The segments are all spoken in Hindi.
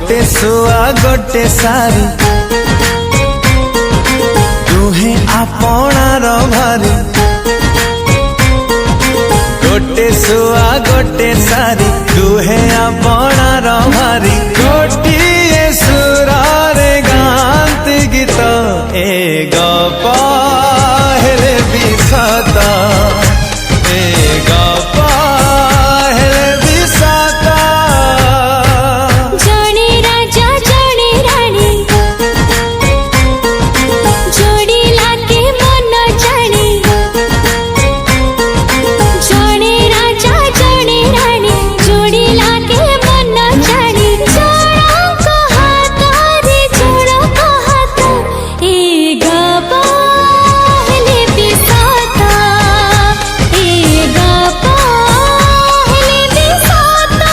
गोटे सुआ गोटे सारी दुहे आपणार भारी गोटे सुआ गोटे सारी दुहे आपणार भारी गोटिए सुरारे गांती गीत ए गप हेले विसत ए गप हेले विसत जणे राजा जणे राणी जोड़ी लागे मन जानी जणे राजा जणे राणी जोड़ी लागे मन जानी जोड़क हाथ रे जोड़क हाथ ए गप हेले विसत ए गप हेले विसत।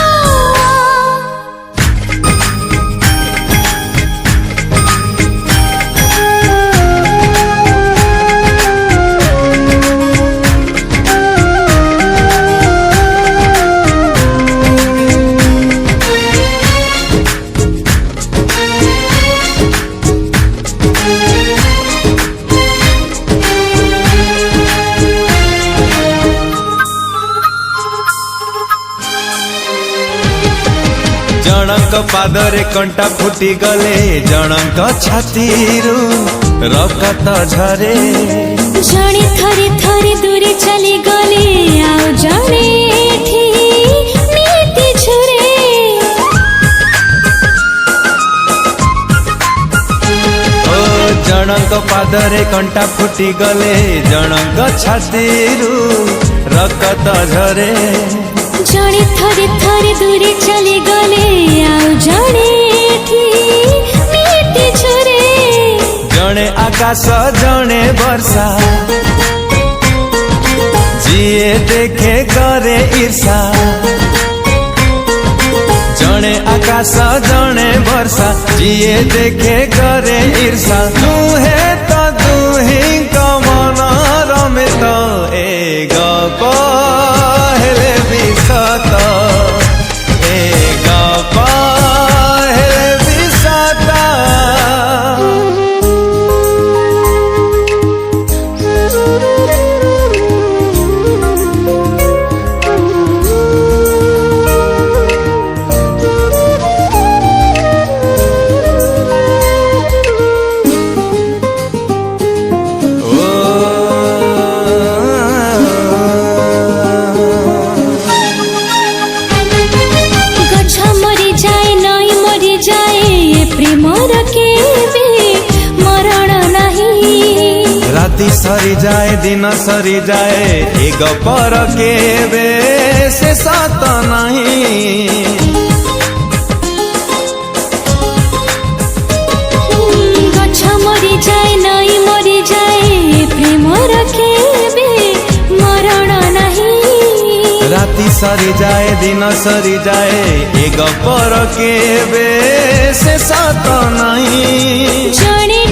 जनक पादरे कंटा फुटी गले जनक छातीरू रक्त झरे जणे थरे थरे दूरे चली गले आउ जणे एठी नीति झुरे ओ जनक पादरे कंटा फुटी गले जनक छातीरू रक्त झरे जणे थरे थरे दूरे चली गले आउ जणे एठी नीति झुरे जणे आकाश जणे वर्षा जिए देखे करे ईर्षा जणे आकाश जणे वर्षा जिए देखे करे ईर्षा दुहे तो दुही मन रमित ए गप हेले विसत ए गप हेले विसत गछ मरी जाए नई मरी जाए प्रेम रखेबे मरण नहीं राति सरी जाए दिन सरी जाए ए गपर केबे से सत नहीं गछ मरी जाए नई मरी जाए प्रेम रखेबे मरण नहीं राति सरी जाए दिन सरी जाए ए गपर केबे से सत नहीं जणे